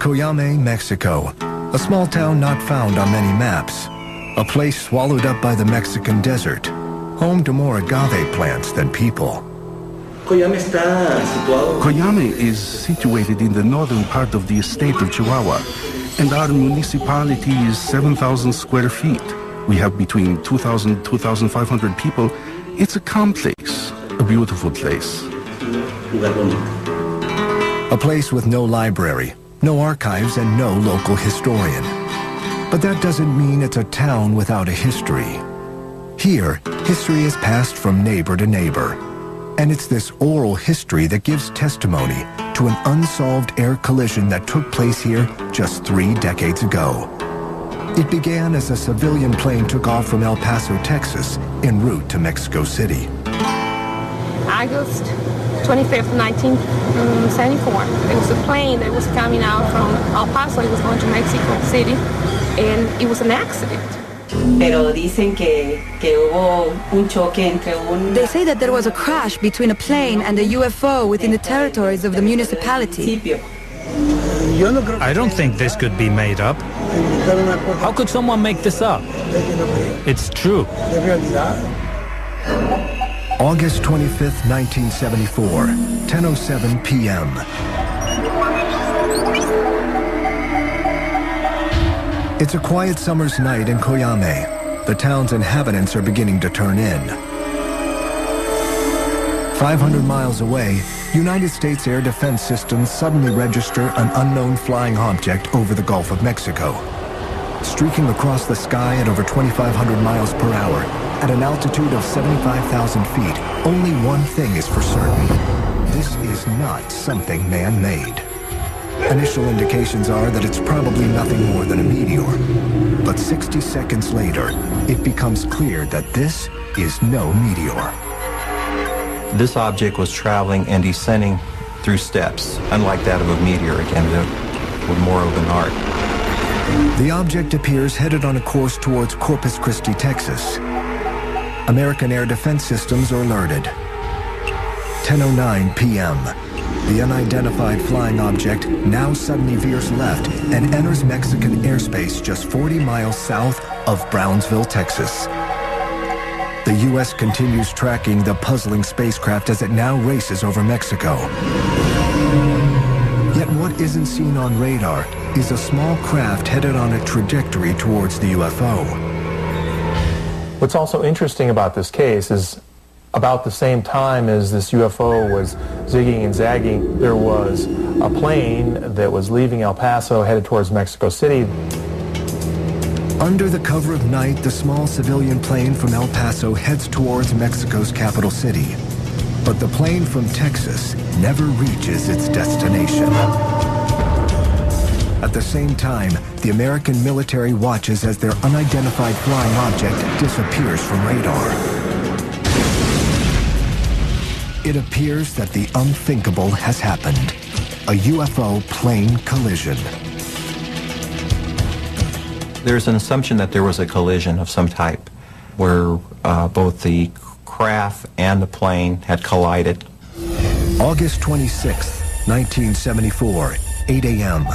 Coyame, Mexico, a small town not found on many maps, a place swallowed up by the Mexican desert, home to more agave plants than people. Coyame is situated in the northern part of the state of Chihuahua, and our municipality is 7,000 square feet. We have between 2,000 to 2,500 people. It's a calm place, a beautiful place. A place with no library, no archives, and no local historian. But that doesn't mean it's a town without a history. Here, history is passed from neighbor to neighbor. And it's this oral history that gives testimony to an unsolved air collision that took place here just 3 decades ago. It began as a civilian plane took off from El Paso, Texas, en route to Mexico City. August 25th, 1974. There was a plane that was coming out from El Paso. It was going to Mexico City, and it was an accident. They say that there was a crash between a plane and a UFO within the territories of the municipality. I don't think this could be made up. How could someone make this up? It's true. August 25th, 1974, 10:07 p.m. It's a quiet summer's night in Coyame. The town's inhabitants are beginning to turn in. 500 miles away, United States air defense systems suddenly register an unknown flying object over the Gulf of Mexico. Streaking across the sky at over 2,500 miles per hour, at an altitude of 75,000 feet, only one thing is for certain. This is not something man-made. Initial indications are that it's probably nothing more than a meteor. But 60 seconds later, it becomes clear that this is no meteor. This object was traveling and descending through steps, unlike that of a meteor, again, with more of an arc. The object appears headed on a course towards Corpus Christi, Texas. American air defense systems are alerted. 10:09 p.m. The unidentified flying object now suddenly veers left and enters Mexican airspace just 40 miles south of Brownsville, Texas. The U.S. continues tracking the puzzling spacecraft as it now races over Mexico. Yet what isn't seen on radar is a small craft headed on a trajectory towards the UFO. What's also interesting about this case is about the same time as this UFO was zigging and zagging, there was a plane that was leaving El Paso headed towards Mexico City. Under the cover of night, the small civilian plane from El Paso heads towards Mexico's capital city. But the plane from Texas never reaches its destination. At the same time, the American military watches as their unidentified flying object disappears from radar. It appears that the unthinkable has happened. A UFO plane collision. There's an assumption that there was a collision of some type where both the craft and the plane had collided. August 26th, 1974, 8 a.m.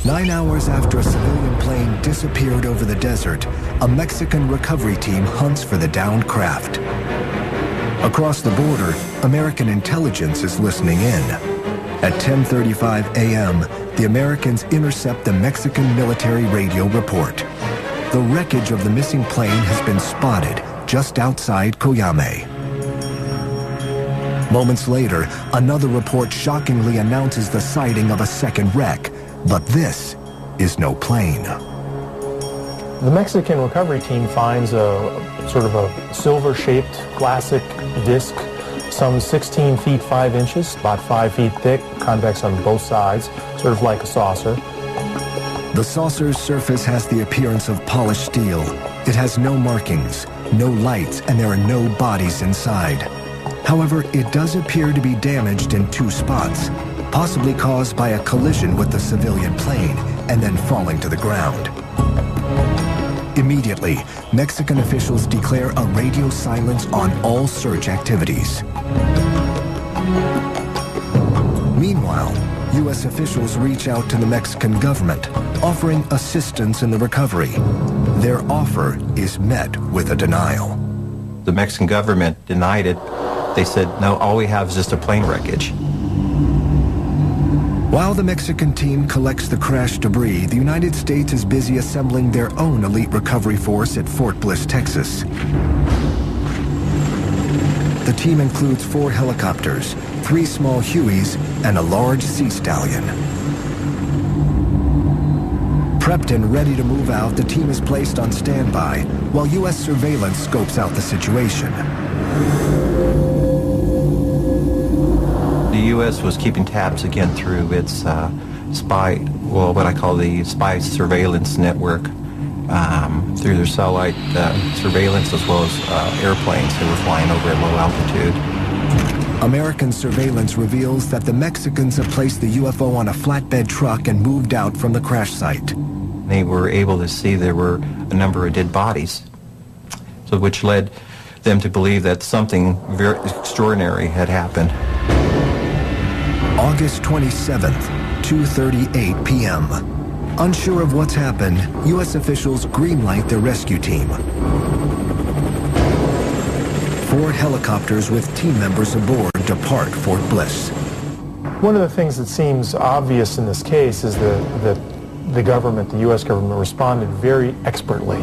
9 hours after a civilian plane disappeared over the desert, a Mexican recovery team hunts for the downed craft. Across the border, American intelligence is listening in. At 10:35 a.m., the Americans intercept the Mexican military radio report. The wreckage of the missing plane has been spotted just outside Coyame. Moments later, another report shockingly announces the sighting of a second wreck, but this is no plane. The Mexican recovery team finds a sort of a silver-shaped classic disc, some 16 feet 5 inches, about 5 feet thick, convex on both sides, sort of like a saucer. The saucer's surface has the appearance of polished steel. It has no markings, no lights, and there are no bodies inside. However, it does appear to be damaged in 2 spots, possibly caused by a collision with the civilian plane and then falling to the ground. Immediately, Mexican officials declare a radio silence on all search activities. Meanwhile, U.S. officials reach out to the Mexican government, offering assistance in the recovery. Their offer is met with a denial. The Mexican government denied it. They said, no, all we have is just a plane wreckage. While the Mexican team collects the crash debris, the United States is busy assembling their own elite recovery force at Fort Bliss, Texas. The team includes 4 helicopters, 3 small Hueys, and a large Sea Stallion. Prepped and ready to move out, the team is placed on standby while U.S. surveillance scopes out the situation. The U.S. was keeping tabs again through its what I call the spy surveillance network, through their satellite surveillance as well as airplanes that were flying over at low altitude. American surveillance reveals that the Mexicans have placed the UFO on a flatbed truck and moved out from the crash site. They were able to see there were a number of dead bodies, so which led them to believe that something very extraordinary had happened. August 27th, 2:38 p.m. Unsure of what's happened, U.S. officials greenlight their rescue team. 4 helicopters with team members aboard depart Fort Bliss. One of the things that seems obvious in this case is that the government, the U.S. government, responded very expertly,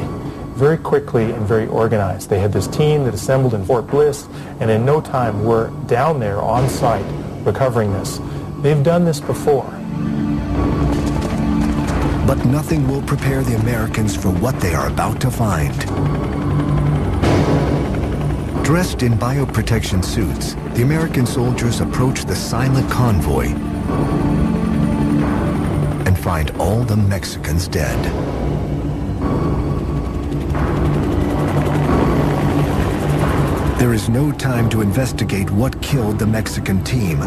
very quickly and very organized. They had this team that assembled in Fort Bliss, and in no time were down there on site recovering this. They've done this before. But nothing will prepare the Americans for what they are about to find. Dressed in bioprotection suits, the American soldiers approach the silent convoy and find all the Mexicans dead. There is no time to investigate what killed the Mexican team,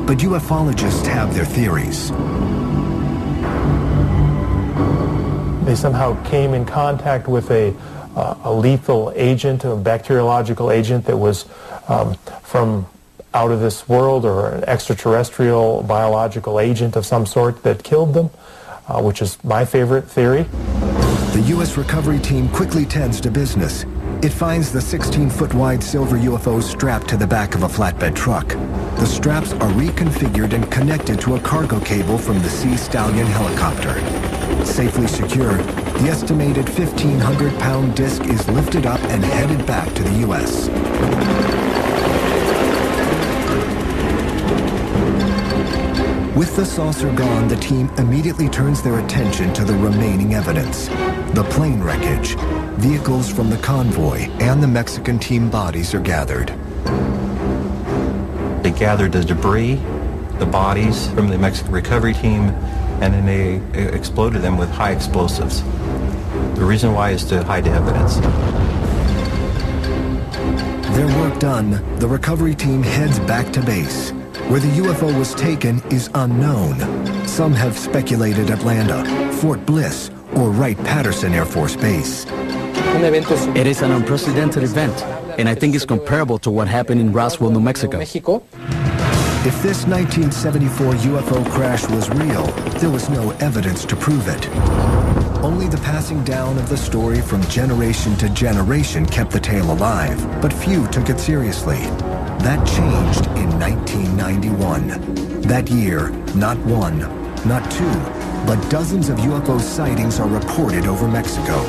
but ufologists have their theories. They somehow came in contact with a lethal agent, a bacteriological agent that was from out of this world, or an extraterrestrial biological agent of some sort that killed them, which is my favorite theory. The U.S. recovery team quickly tends to business. It finds the 16-foot wide silver UFO strapped to the back of a flatbed truck. The straps are reconfigured and connected to a cargo cable from the Sea Stallion helicopter. Safely secured, the estimated 1,500-pound disc is lifted up and headed back to the U.S. With the saucer gone, the team immediately turns their attention to the remaining evidence. The plane wreckage, vehicles from the convoy, and the Mexican team bodies are gathered. They gathered the debris, the bodies from the Mexican recovery team, and then they exploded them with high explosives. The reason why is to hide the evidence. Their work done, the recovery team heads back to base. Where the UFO was taken is unknown. Some have speculated Atlanta, Fort Bliss, or Wright-Patterson Air Force Base. It is an unprecedented event, and I think it's comparable to what happened in Roswell, New Mexico. If this 1974 UFO crash was real, there was no evidence to prove it. Only the passing down of the story from generation to generation kept the tale alive, but few took it seriously. That changed in 1991. That year, not one, not two, but dozens of UFO sightings are reported over Mexico.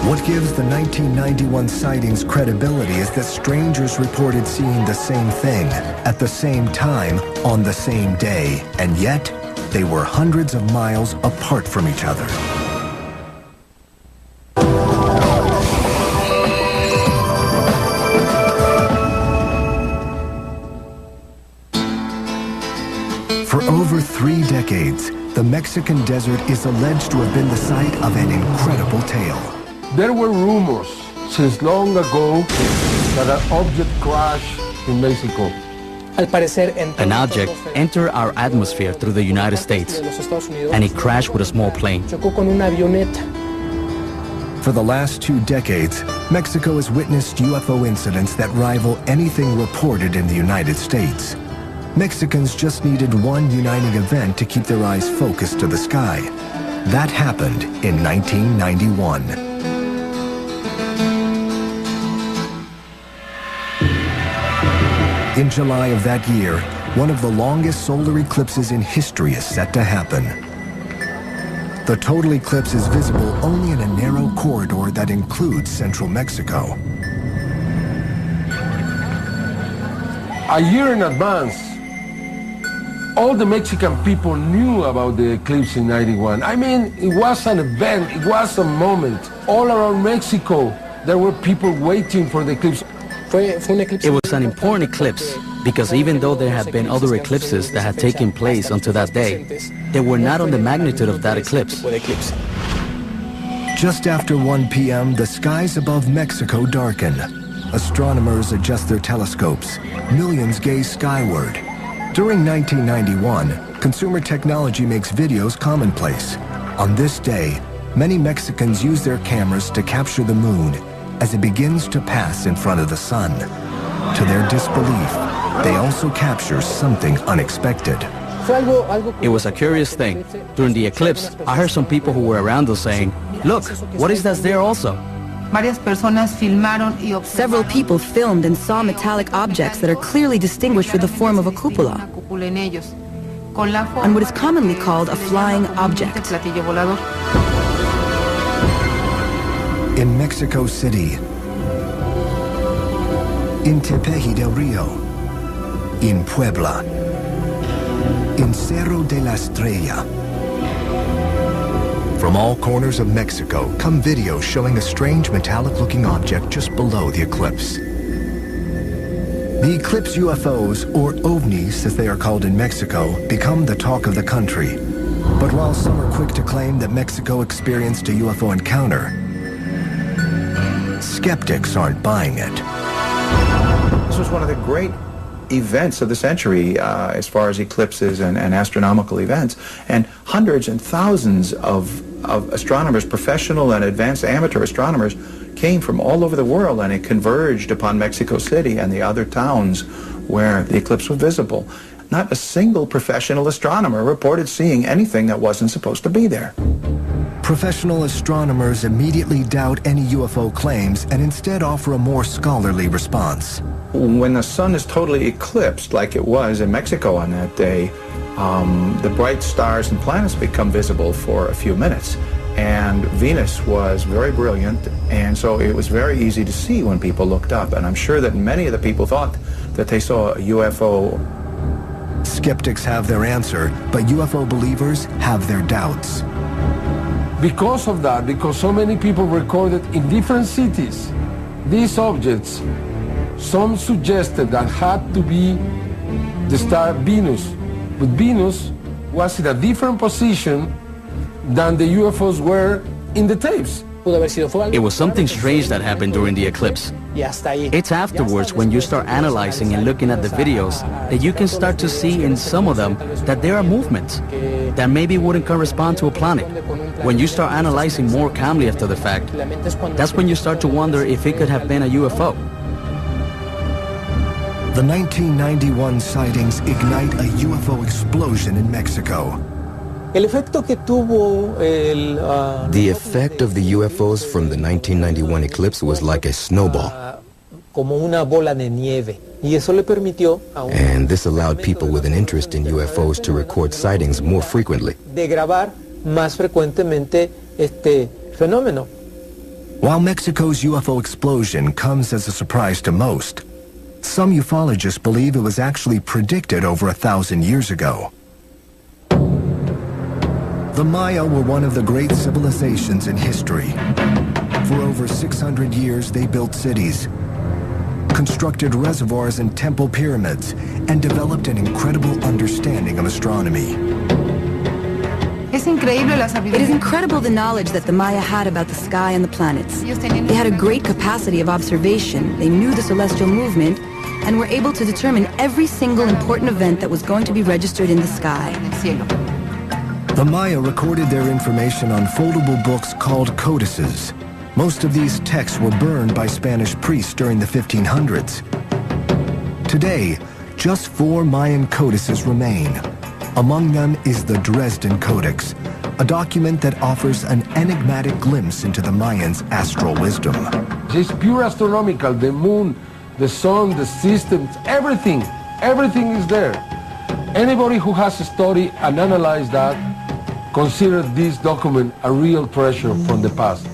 What gives the 1991 sightings credibility is that strangers reported seeing the same thing, at the same time, on the same day, and yet, they were hundreds of miles apart from each other. For over 3 decades, the Mexican desert is alleged to have been the site of an incredible tale. There were rumors since long ago that an object crashed in Mexico. An object entered our atmosphere through the United States, and it crashed with a small plane. For the last 2 decades, Mexico has witnessed UFO incidents that rival anything reported in the United States. Mexicans just needed one uniting event to keep their eyes focused to the sky. That happened in 1991. In July of that year, one of the longest solar eclipses in history is set to happen. The total eclipse is visible only in a narrow corridor that includes central Mexico. A year in advance, all the Mexican people knew about the eclipse in 91. I mean, it was an event, it was a moment. All around Mexico, there were people waiting for the eclipse. It was an important eclipse because even though there had been other eclipses that had taken place until that day, they were not on the magnitude of that eclipse. Just after 1 p.m., the skies above Mexico darken. Astronomers adjust their telescopes. Millions gaze skyward. During 1991, consumer technology makes videos commonplace. On this day, many Mexicans use their cameras to capture the moon as it begins to pass in front of the sun. To their disbelief, they also capture something unexpected. It was a curious thing. During the eclipse, I heard some people who were around us saying, "Look, what is that there also?" Several people filmed and saw metallic objects that are clearly distinguished with the form of a cupola, and what is commonly called a flying object. In Mexico City, in Tepeji del Rio, in Puebla, in Cerro de la Estrella. From all corners of Mexico come videos showing a strange metallic-looking object just below the eclipse. The eclipse UFOs, or ovnis as they are called in Mexico, become the talk of the country. But while some are quick to claim that Mexico experienced a UFO encounter, skeptics aren't buying it. This was one of the great events of the century as far as eclipses and astronomical events, and hundreds and thousands of astronomers, professional and advanced amateur astronomers, came from all over the world, and it converged upon Mexico City and the other towns where the eclipse was visible. Not a single professional astronomer reported seeing anything that wasn't supposed to be there. Professional astronomers immediately doubt any UFO claims and instead offer a more scholarly response. When the sun is totally eclipsed, like it was in Mexico on that day, the bright stars and planets become visible for a few minutes. And Venus was very brilliant, and so it was very easy to see when people looked up. And I'm sure that many of the people thought that they saw a UFO. Skeptics have their answer, but UFO believers have their doubts. Because of that, because so many people recorded in different cities these objects, some suggested that had to be the star Venus. But Venus was in a different position than the UFOs were in the tapes. It was something strange that happened during the eclipse. It's afterwards, when you start analyzing and looking at the videos, that you can start to see in some of them that there are movements that maybe wouldn't correspond to a planet. When you start analyzing more calmly after the fact, that's when you start to wonder if it could have been a UFO. The 1991 sightings ignite a UFO explosion in Mexico. The effect of the UFOs from the 1991 eclipse was like a snowball. And this allowed people with an interest in UFOs to record sightings more frequently. While Mexico's UFO explosion comes as a surprise to most, some ufologists believe it was actually predicted over 1,000 years ago. The Maya were one of the great civilizations in history. For over 600 years, they built cities, constructed reservoirs and temple pyramids, and developed an incredible understanding of astronomy. It is incredible the knowledge that the Maya had about the sky and the planets. They had a great capacity of observation, they knew the celestial movement, and were able to determine every single important event that was going to be registered in the sky. The Maya recorded their information on foldable books called codices. Most of these texts were burned by Spanish priests during the 1500s. Today, just 4 Mayan codices remain. Among them is the Dresden Codex, a document that offers an enigmatic glimpse into the Mayans' astral wisdom. It's pure astronomical, the moon, the sun, the systems, everything is there. Anybody who has studied and analyzed that consider this document a real treasure from the past.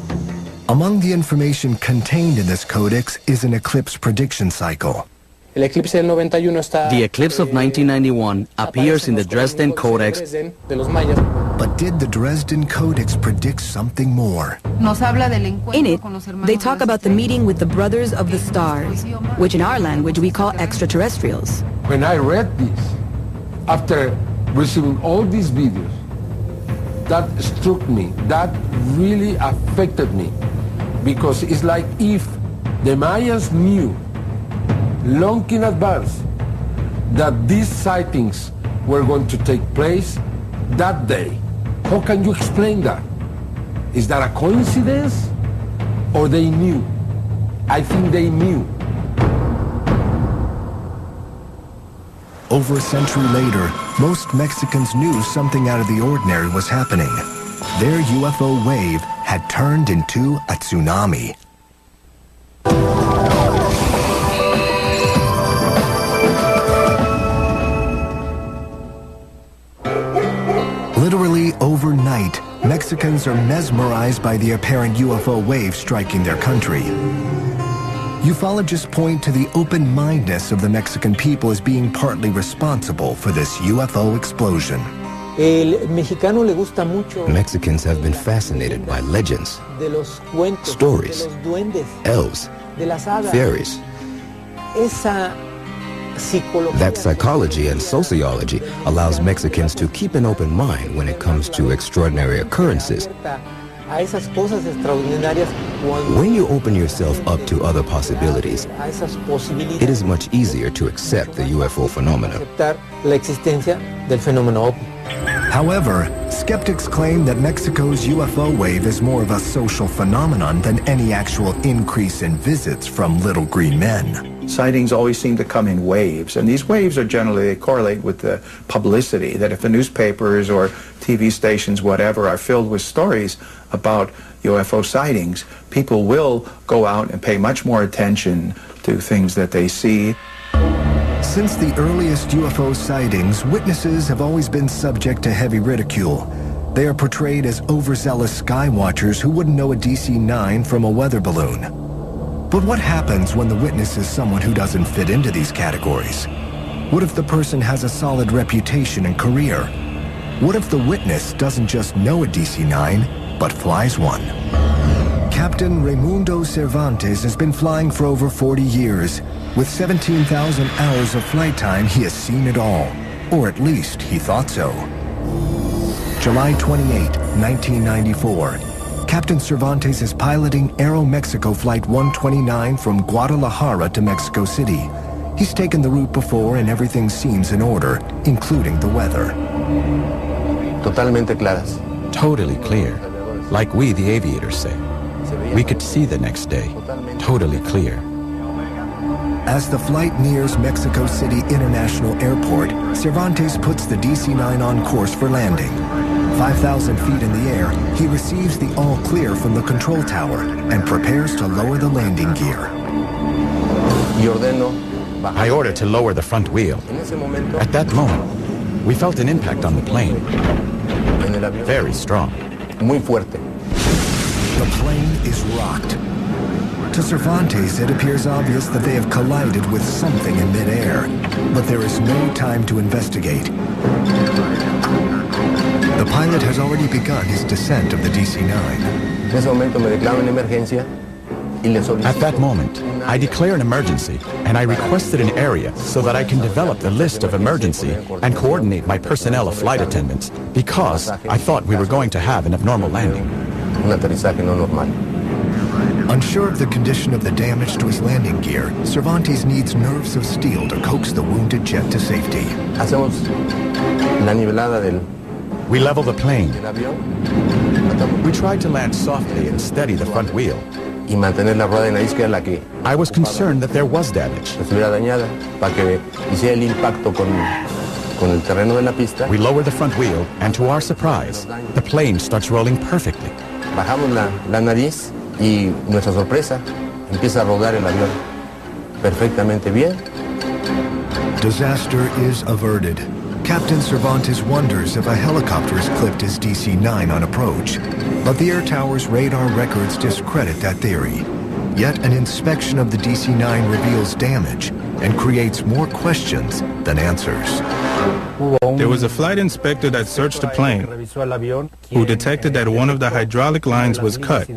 Among the information contained in this codex is an eclipse prediction cycle. The eclipse of 1991 appears in the Dresden Codex. But did the Dresden Codex predict something more? In it, they talk about the meeting with the Brothers of the Stars, which in our language we call extraterrestrials. When I read this, after receiving all these videos, that struck me, that really affected me, because it's like if the Mayans knew long in advance that these sightings were going to take place that day. How can you explain that? Is that a coincidence, or they knew? I think they knew. Over a century later, most Mexicans knew something out of the ordinary was happening. Their UFO wave had turned into a tsunami. Literally overnight, Mexicans are mesmerized by the apparent UFO wave striking their country. Ufologists point to the open-mindedness of the Mexican people as being partly responsible for this UFO explosion. Mexicans have been fascinated by legends, stories, elves, fairies. That psychology and sociology allows Mexicans to keep an open mind when it comes to extraordinary occurrences. When you open yourself up to other possibilities, it is much easier to accept the UFO phenomena. However, skeptics claim that Mexico's UFO wave is more of a social phenomenon than any actual increase in visits from little green men. Sightings always seem to come in waves, and these waves are generally, they correlate with the publicity, that if the newspapers or TV stations, whatever, are filled with stories about UFO sightings, people will go out and pay much more attention to things that they see. Since the earliest UFO sightings, witnesses have always been subject to heavy ridicule. They are portrayed as overzealous sky watchers who wouldn't know a DC-9 from a weather balloon. But what happens when the witness is someone who doesn't fit into these categories? What if the person has a solid reputation and career? What if the witness doesn't just know a DC-9, but flies one? Captain Raimundo Cervantes has been flying for over 40 years. With 17,000 hours of flight time, he has seen it all. Or at least he thought so. July 28, 1994. Captain Cervantes is piloting Aeromexico Flight 129 from Guadalajara to Mexico City. He's taken the route before and everything seems in order, including the weather. Totalmente claras. Totally clear. Like we, the aviators, say. We could see the next day. Totally clear. As the flight nears Mexico City International Airport, Cervantes puts the DC-9 on course for landing. 5,000 feet in the air, he receives the all-clear from the control tower and prepares to lower the landing gear. I ordered to lower the front wheel. At that moment, we felt an impact on the plane. Very strong. Muy fuerte. The plane is rocked. To Cervantes, it appears obvious that they have collided with something in midair, but there is no time to investigate. The pilot has already begun his descent of the DC-9. At that moment, I declare an emergency, and I requested an area so that I can develop the list of emergency and coordinate my personnel of flight attendants, because I thought we were going to have an abnormal landing. Unsure of the condition of the damage to his landing gear, Cervantes needs nerves of steel to coax the wounded jet to safety. We level the plane. We tried to land softly and steady the front wheel, I was concerned that there was damage. We lower the front wheel, and to our surprise, the plane starts rolling perfectly. Bajamos la nariz y nuestra sorpresa empieza a rodar el avión perfectamente bien. Disaster is averted. Captain Cervantes wonders if a helicopter has clipped his DC-9 on approach, but the air tower's radar records discredit that theory. Yet an inspection of the DC-9 reveals damage and creates more questions than answers. There was a flight inspector that searched the plane who detected that one of the hydraulic lines was cut.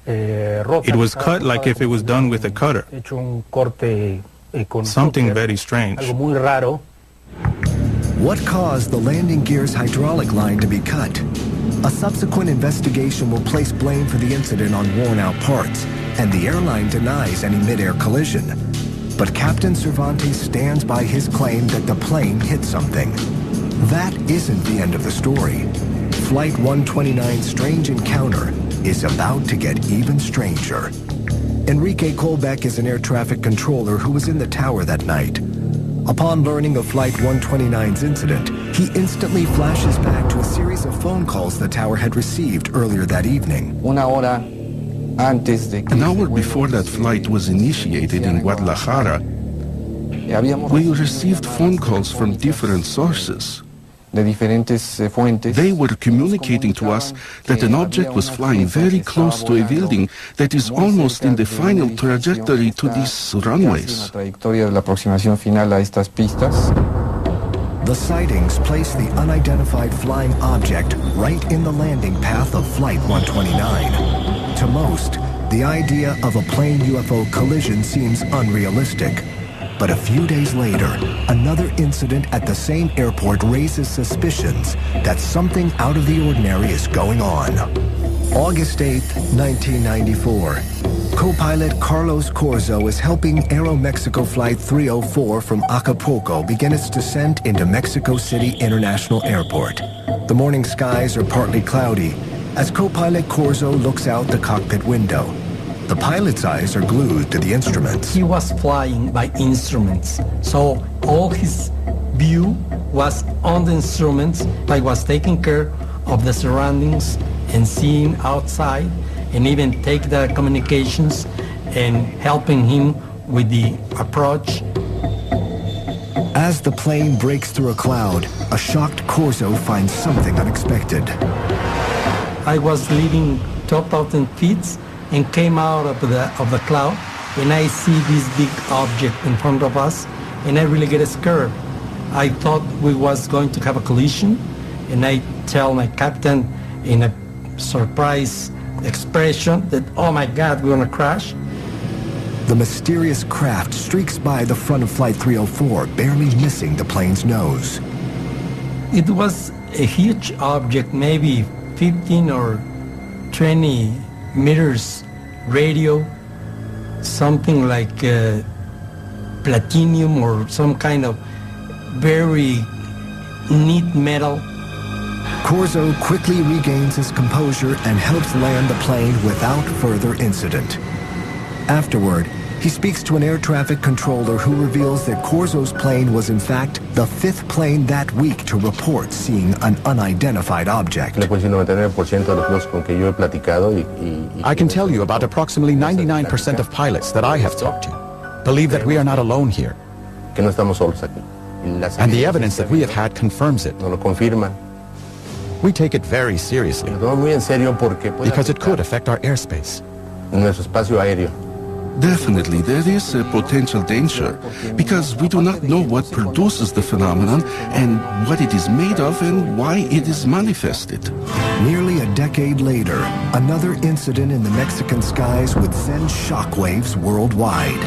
It was cut like if it was done with a cutter. Something very strange. What caused the landing gear's hydraulic line to be cut? A subsequent investigation will place blame for the incident on worn-out parts, and the airline denies any mid-air collision. But Captain Cervantes stands by his claim that the plane hit something. That isn't the end of the story. Flight 129's strange encounter is about to get even stranger. Enrique Colbeck is an air traffic controller who was in the tower that night. Upon learning of Flight 129's incident, he instantly flashes back to a series of phone calls the tower had received earlier that evening. An hour before that flight was initiated in Guadalajara, we received phone calls from different sources. They were communicating to us that an object was flying very close to a building that is almost in the final trajectory to these runways. The sightings place the unidentified flying object right in the landing path of Flight 129. To most, the idea of a plane UFO collision seems unrealistic. But a few days later, another incident at the same airport raises suspicions that something out of the ordinary is going on. August 8, 1994. Co-pilot Carlos Corzo is helping Aeromexico Flight 304 from Acapulco begin its descent into Mexico City International Airport. The morning skies are partly cloudy as co-pilot Corzo looks out the cockpit window. The pilot's eyes are glued to the instruments. He was flying by instruments, so all his view was on the instruments. I was taking care of the surroundings and seeing outside, and even take the communications and helping him with the approach. As the plane breaks through a cloud, a shocked Corzo finds something unexpected. I was leaving 12,000 feet and came out of the cloud, and I see this big object in front of us, and I really get scared. I thought we was going to have a collision, and I tell my captain in a surprise expression that, oh my God, we're gonna crash. The mysterious craft streaks by the front of Flight 304, barely missing the plane's nose. It was a huge object, maybe 15 or 20 meters radio, something like platinum or some kind of very neat metal. Corzo quickly regains his composure and helps land the plane without further incident. Afterward, he speaks to an air traffic controller who reveals that Corzo's plane was in fact the 5th plane that week to report seeing an unidentified object. I can tell you about approximately 99% of pilots that I have talked to believe that we are not alone here. And the evidence that we have had confirms it. We take it very seriously because it could affect our airspace. Definitely, there is a potential danger because we do not know what produces the phenomenon and what it is made of and why it is manifested. Nearly a decade later, another incident in the Mexican skies would send shockwaves worldwide.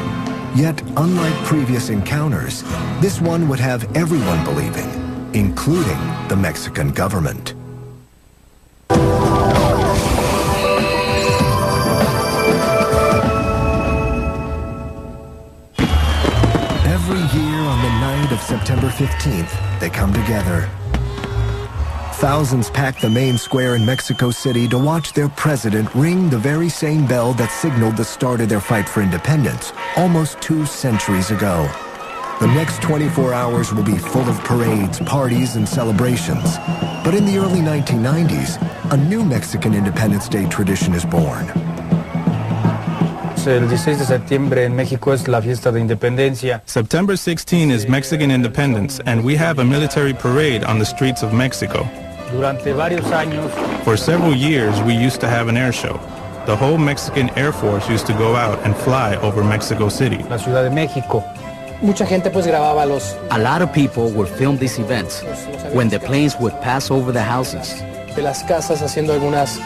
Yet, unlike previous encounters, this one would have everyone believing, including the Mexican government. Every year on the night of September 15th, they come together. Thousands packed the main square in Mexico City to watch their president ring the very same bell that signaled the start of their fight for independence almost 2 centuries ago. The next 24 hours will be full of parades, parties, and celebrations. But in the early 1990s, a new Mexican Independence Day tradition is born. El 16 de septiembre en México es la fiesta de independencia. September 16 is Mexican independence, and we have a military parade on the streets of Mexico. Durante varios años, For several years, we used to have an air show. The whole Mexican Air Force used to go out and fly over Mexico City. la Ciudad de México. Mucha gente pues grababa los... A lot of people would film these events when the planes would pass over the houses. De las casas haciendo algunas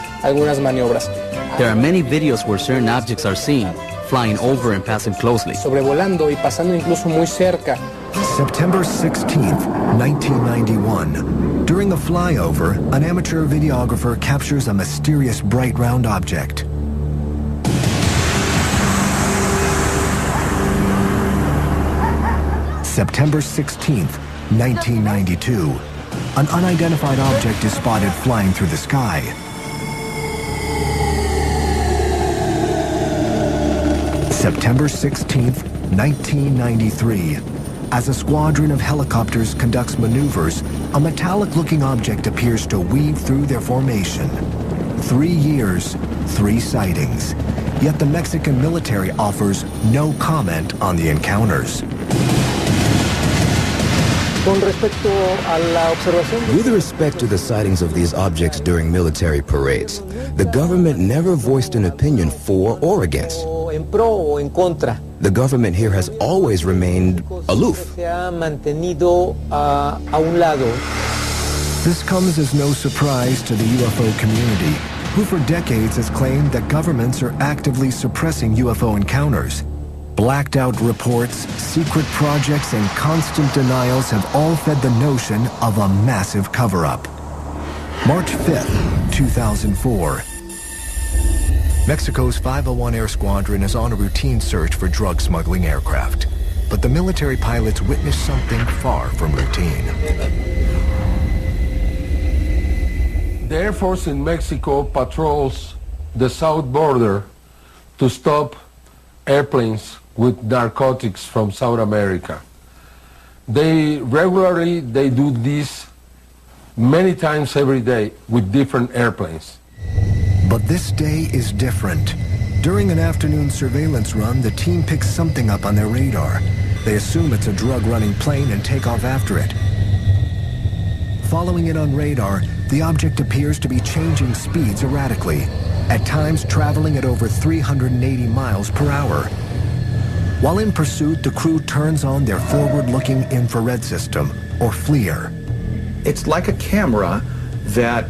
maniobras. There are many videos where certain objects are seen, flying over and passing closely. Sobrevolando y pasando incluso muy cerca. September 16th, 1991. During a flyover, an amateur videographer captures a mysterious bright round object. September 16th, 1992. An unidentified object is spotted flying through the sky. September 16th, 1993. As a squadron of helicopters conducts maneuvers, a metallic-looking object appears to weave through their formation. 3 years, 3 sightings. Yet the Mexican military offers no comment on the encounters. With respect to the sightings of these objects during military parades, the government never voiced an opinion for or against. The government here has always remained aloof. This comes as no surprise to the UFO community, who for decades has claimed that governments are actively suppressing UFO encounters. Blacked out reports, secret projects, and constant denials have all fed the notion of a massive cover-up. March 5th, 2004. Mexico's 501 Air Squadron is on a routine search for drug smuggling aircraft. But the military pilots witness something far from routine. The Air Force in Mexico patrols the south border to stop airplanes with narcotics from South America. They do this many times every day with different airplanes. But this day is different. During an afternoon surveillance run, the team picks something up on their radar. They assume it's a drug-running plane and take off after it. Following it on radar, the object appears to be changing speeds erratically, at times traveling at over 380 miles per hour. While in pursuit, the crew turns on their forward-looking infrared system, or FLIR. It's like a camera that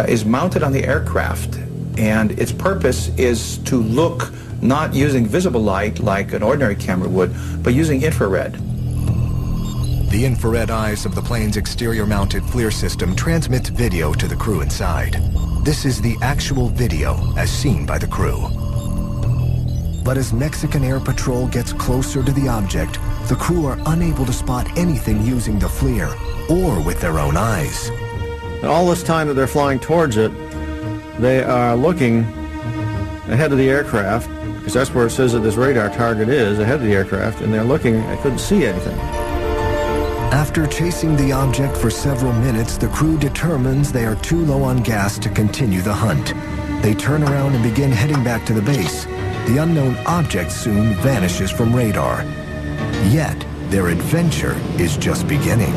is mounted on the aircraft, and its purpose is to look not using visible light like an ordinary camera would, but using infrared. The infrared eyes of the plane's exterior-mounted FLIR system transmits video to the crew inside. This is the actual video as seen by the crew. But as Mexican Air Patrol gets closer to the object, the crew are unable to spot anything using the FLIR or with their own eyes. All this time that they're flying towards it, they are looking ahead of the aircraft, because that's where it says that this radar target is, ahead of the aircraft, and they're looking, they couldn't see anything. After chasing the object for several minutes, the crew determines they are too low on gas to continue the hunt. They turn around and begin heading back to the base. The unknown object soon vanishes from radar. Yet, their adventure is just beginning.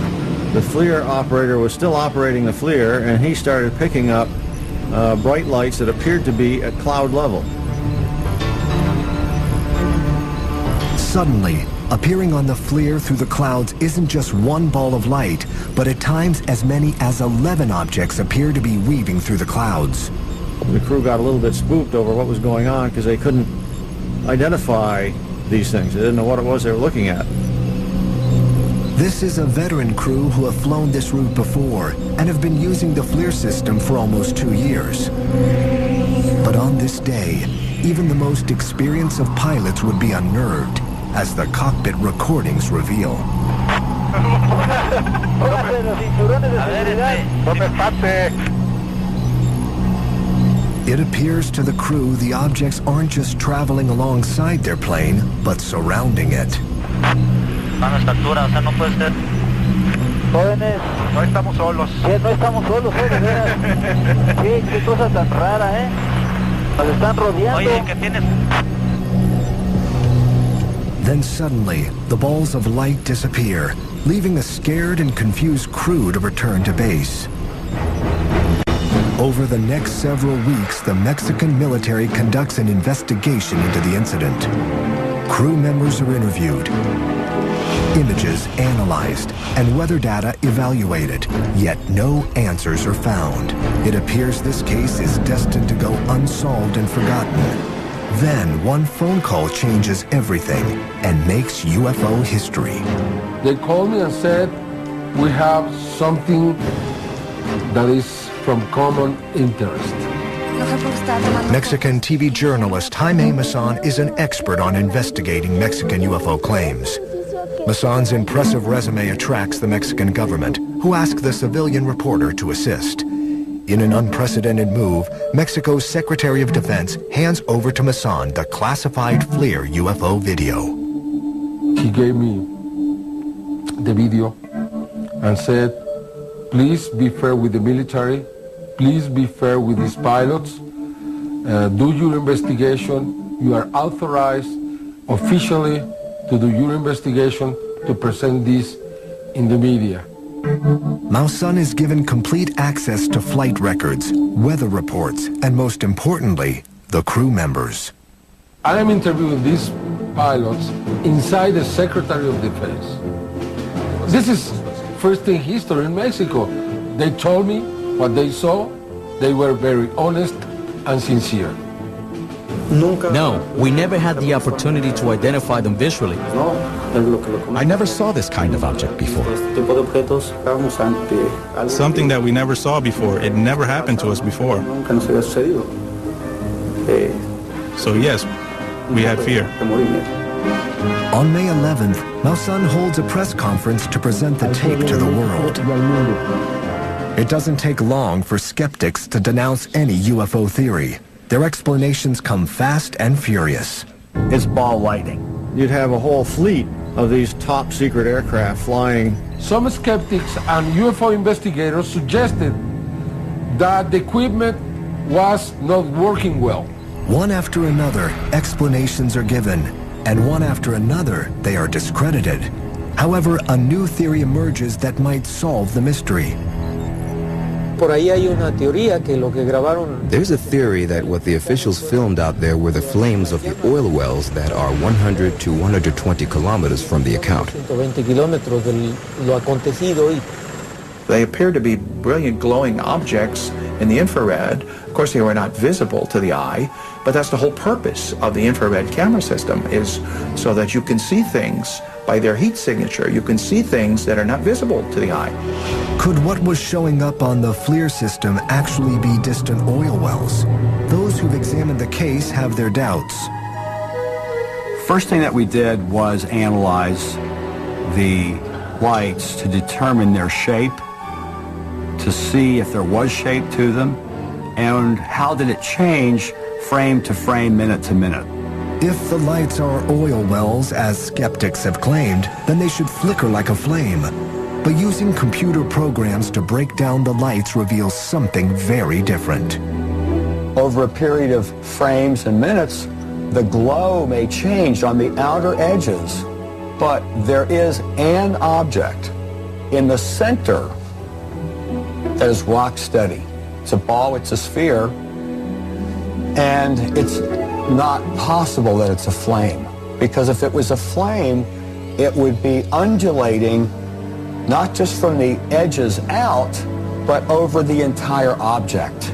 The FLIR operator was still operating the FLIR, and he started picking up bright lights that appeared to be at cloud level. Suddenly, appearing on the FLIR through the clouds isn't just one ball of light, but at times as many as 11 objects appear to be weaving through the clouds. The crew got a little bit spooked over what was going on because they couldn't identify these things. They didn't know what it was they were looking at. This is a veteran crew who have flown this route before and have been using the FLIR system for almost 2 years. But on this day, even the most experienced of pilots would be unnerved, as the cockpit recordings reveal. It appears to the crew the objects aren't just traveling alongside their plane, but surrounding it. Jóvenes, no estamos solos. No estamos solos, de veras. Qué cosa tan rara, Nos están rodeando. Oye, ¿qué tienes? Then suddenly, the balls of light disappear, leaving a scared and confused crew to return to base. Over the next several weeks, the Mexican military conducts an investigation into the incident. Crew members are interviewed, images analyzed, and weather data evaluated, yet no answers are found. It appears this case is destined to go unsolved and forgotten. Then one phone call changes everything and makes UFO history. They called me and said, we have something that is from common interest. Mexican TV journalist Jaime Maussan is an expert on investigating Mexican UFO claims. Maussan's impressive resume attracts the Mexican government, who ask the civilian reporter to assist. In an unprecedented move, Mexico's Secretary of Defense hands over to Maussan the classified FLIR UFO video. He gave me the video and said, please be fair with the military, please be fair with these pilots, do your investigation, you are authorized officially to do your investigation, to present this in the media. Maussan is given complete access to flight records, weather reports, and most importantly, the crew members. I am interviewing these pilots inside the Secretary of Defense. This is first in history in Mexico. They told me what they saw. They were very honest and sincere. No, we never had the opportunity to identify them visually. I never saw this kind of object before. Something that we never saw before. It never happened to us before. So yes, we had fear. On May 11th, Maussan holds a press conference to present the tape to the world. It doesn't take long for skeptics to denounce any UFO theory. Their explanations come fast and furious. It's ball lightning. You'd have a whole fleet of these top secret aircraft flying. Some skeptics and UFO investigators suggested that the equipment was not working well. One after another, explanations are given, and one after another, they are discredited. However, a new theory emerges that might solve the mystery. There's a theory that what the officials filmed out there were the flames of the oil wells that are 100 to 120 kilometers from the account. They appear to be brilliant glowing objects in the infrared. Of course, they were not visible to the eye, but that's the whole purpose of the infrared camera system, is so that you can see things by their heat signature. You can see things that are not visible to the eye. Could what was showing up on the FLIR system actually be distant oil wells? Those who've examined the case have their doubts. First thing that we did was analyze the lights to determine their shape, to see if there was shape to them, and how did it change frame to frame, minute to minute. If the lights are oil wells, as skeptics have claimed, then they should flicker like a flame. But using computer programs to break down the lights reveals something very different. Over a period of frames and minutes, the glow may change on the outer edges, but there is an object in the center that is rock steady. It's a ball, it's a sphere, and it's not possible that it's a flame, because if it was a flame, it would be undulating not just from the edges out, but over the entire object.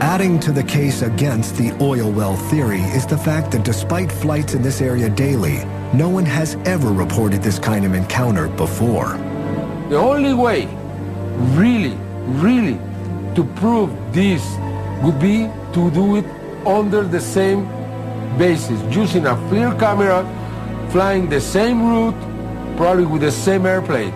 Adding to the case against the oil well theory is the fact that despite flights in this area daily, no one has ever reported this kind of encounter before. The only way, really, to prove this would be to do it under the same basis, using a FLIR camera, flying the same route, probably with the same airplane.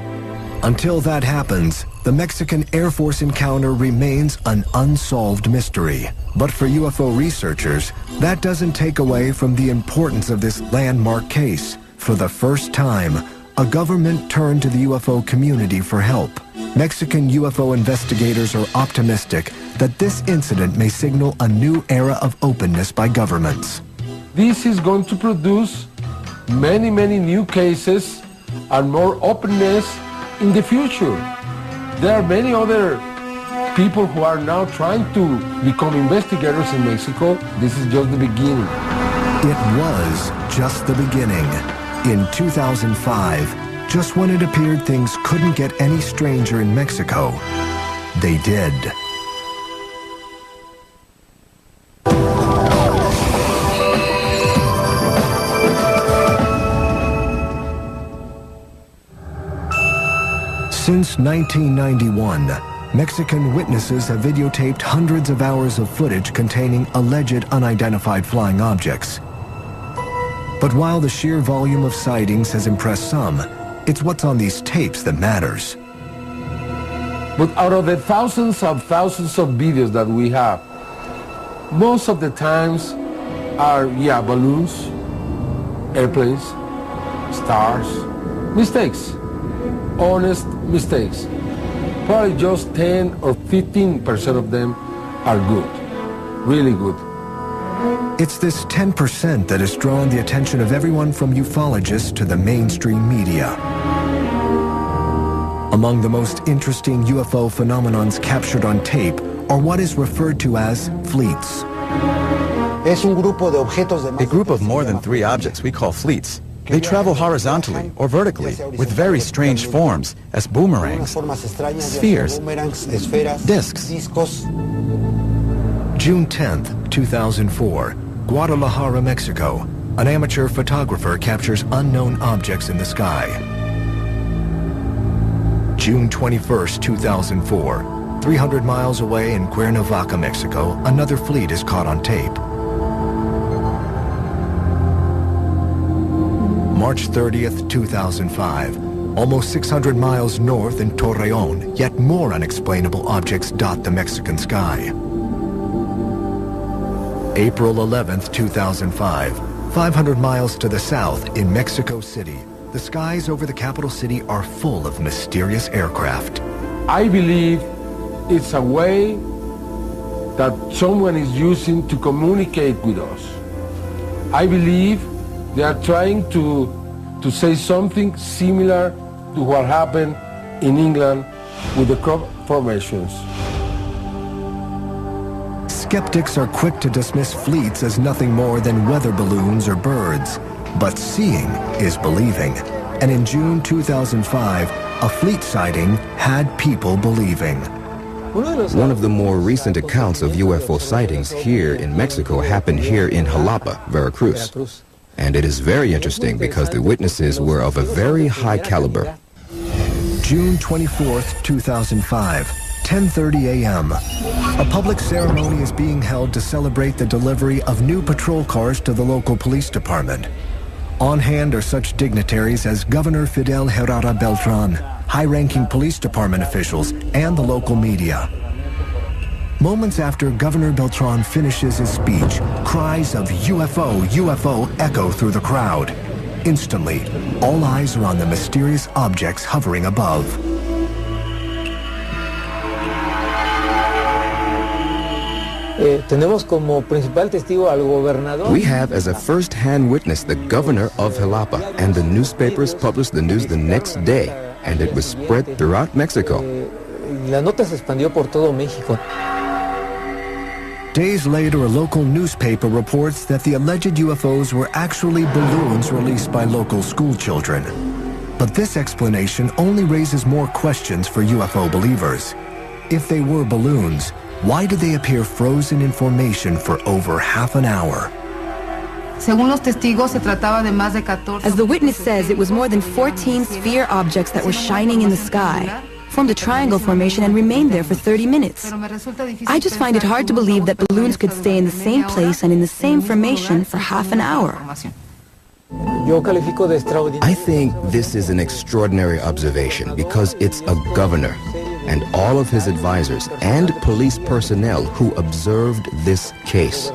Until that happens, the Mexican Air Force encounter remains an unsolved mystery. But for UFO researchers, that doesn't take away from the importance of this landmark case. For the first time, a government turned to the UFO community for help. Mexican UFO investigators are optimistic that this incident may signal a new era of openness by governments. This is going to produce many new cases and more openness in the future. There are many other people who are now trying to become investigators in Mexico. This is just the beginning. It was just the beginning. In 2005, just when it appeared things couldn't get any stranger in Mexico, they did. Since 1991, Mexican witnesses have videotaped hundreds of hours of footage containing alleged unidentified flying objects. But while the sheer volume of sightings has impressed some, it's what's on these tapes that matters. But out of the thousands of videos that we have, most of the times are, balloons, airplanes, stars, mistakes, honest mistakes. Probably just 10 or 15% of them are good, really good. It's this 10% that has drawn the attention of everyone from ufologists to the mainstream media. Among the most interesting UFO phenomenons captured on tape are what is referred to as fleets. A group of more than 3 objects we call fleets. They travel horizontally or vertically with very strange forms as boomerangs, spheres, discs. June 10th, 2004, Guadalajara, Mexico. An amateur photographer captures unknown objects in the sky. June 21st, 2004, 300 miles away in Cuernavaca, Mexico, another fleet is caught on tape. March 30th, 2005, almost 600 miles north in Torreon, yet more unexplainable objects dot the Mexican sky. April 11th, 2005, 500 miles to the south in Mexico City, the skies over the capital city are full of mysterious aircraft. I believe it's a way that someone is using to communicate with us. I believe they are trying to say something similar to what happened in England with the crop formations. Skeptics are quick to dismiss fleets as nothing more than weather balloons or birds. But seeing is believing. And in June 2005, a fleet sighting had people believing. One of the more recent accounts of UFO sightings here in Mexico happened here in Jalapa, Veracruz. And it is very interesting because the witnesses were of a very high caliber. June 24th, 2005, 10:30 a.m. A public ceremony is being held to celebrate the delivery of new patrol cars to the local police department. On hand are such dignitaries as Governor Fidel Herrera Beltran, high-ranking police department officials, and the local media. Moments after Governor Beltran finishes his speech, cries of UFO, UFO echo through the crowd. Instantly, all eyes are on the mysterious objects hovering above. We have as a first-hand witness the governor of Jalapa, and the newspapers published the news the next day, and it was spread throughout Mexico. Days later, a local newspaper reports that the alleged UFOs were actually balloons released by local school children. But this explanation only raises more questions for UFO believers. If they were balloons, why did they appear frozen in formation for over half an hour? As the witness says, it was more than 14 sphere objects that were shining in the sky, formed a triangle formation and remained there for 30 minutes. I just find it hard to believe that balloons could stay in the same place and in the same formation for half an hour. I think this is an extraordinary observation because it's a governor and all of his advisors and police personnel who observed this case.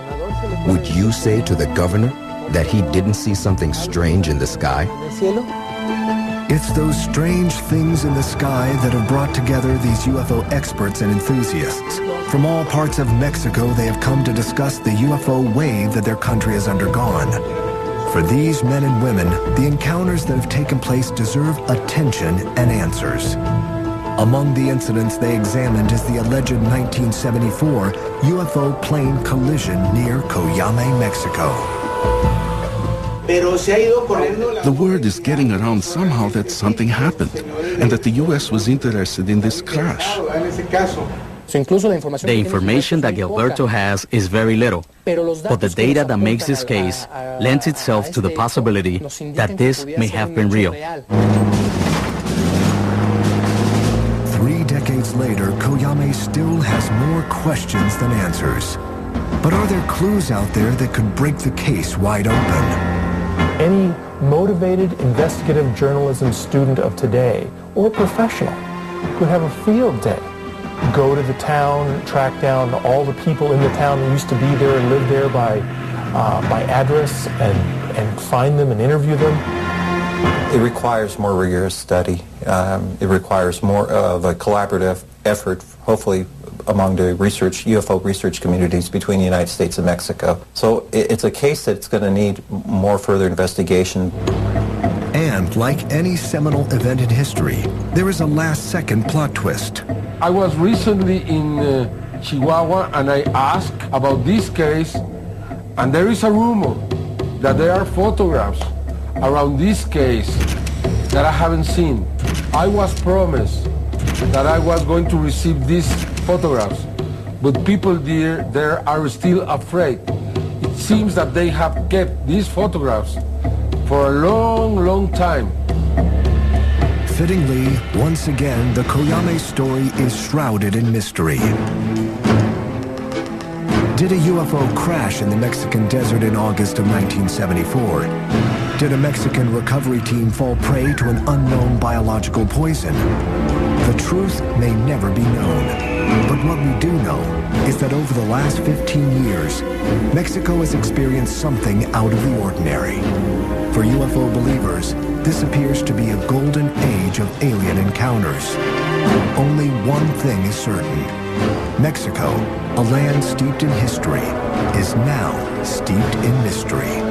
Would you say to the governor that he didn't see something strange in the sky? It's those strange things in the sky that have brought together these UFO experts and enthusiasts. From all parts of Mexico, they have come to discuss the UFO wave that their country has undergone. For these men and women, the encounters that have taken place deserve attention and answers. Among the incidents they examined is the alleged 1974 UFO plane collision near Coyame, Mexico. The word is getting around somehow that something happened and that the U.S. was interested in this crash. The information that Gilberto has is very little, but the data that makes this case lends itself to the possibility that this may have been real. 3 decades later, Coyame still has more questions than answers. But are there clues out there that could break the case wide open? Any motivated investigative journalism student of today, or professional, could have a field day. Go to the town, track down all the people in the town who used to be there and live there by address and find them and interview them. It requires more rigorous study. It requires more of a collaborative effort, hopefully among the UFO research communities between the United States and Mexico. So it's a case that's going to need more further investigation. And like any seminal event in history, there is a last-second plot twist. I was recently in Chihuahua and I asked about this case, and there is a rumor that there are photographs around this case that I haven't seen. I was promised that I was going to receive these photographs, but people there are still afraid. It seems that they have kept these photographs for a long, long time. Fittingly, once again, the Coyame story is shrouded in mystery. Did a UFO crash in the Mexican desert in August of 1974? Did a Mexican recovery team fall prey to an unknown biological poison? The truth may never be known. But what we do know is that over the last 15 years, Mexico has experienced something out of the ordinary. For UFO believers, this appears to be a golden age of alien encounters. Only one thing is certain. Mexico, a land steeped in history, is now steeped in mystery.